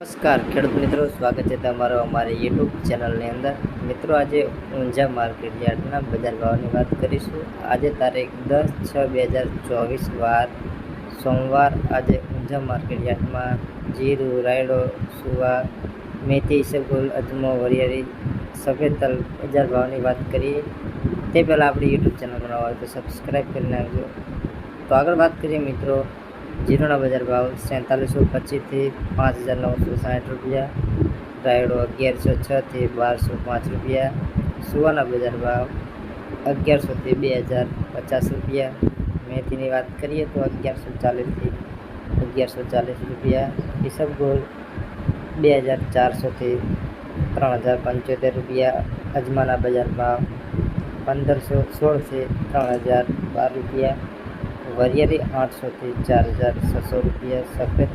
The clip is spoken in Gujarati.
નમસ્કાર ખેડૂત મિત્રો, સ્વાગત છે તમારો અમારી યુટ્યુબ ચેનલની અંદર. મિત્રો, આજે ઊંઝા માર્કેટ યાર્ડના બજાર ભાવની વાત કરીશું. આજે તારીખ 10/6/2024 વાર સોમવાર. આજે ઊંઝા માર્કેટ યાર્ડમાં જીરું, રાયડો, સુવા, મેથી, ઇસબગુલ, અજમો, વરિયાળી, સફેદ તલ બજાર ભાવની વાત કરીએ તે પહેલાં આપણી યુટ્યુબ ચેનલ બનાવવા હોય તો સબસ્ક્રાઈબ કરી નાખજો. તો આગળ વાત કરીએ મિત્રો, જીરુના બજાર ભાવ 4725થી 5960 રૂપિયા, રાયડો 1106થી 1205 રૂપિયા, સુવાના બજાર ભાવ 1100થી 2050 રૂપિયા, મેથીની વાત કરીએ તો 1140થી 1140 રૂપિયા, ઇસબગુલ 2400થી 3075 રૂપિયા, અજમાના બજાર ભાવ 1516થી 3012 રૂપિયા, વરિયાળી 800થી 4600 રૂપિયા, સફેદ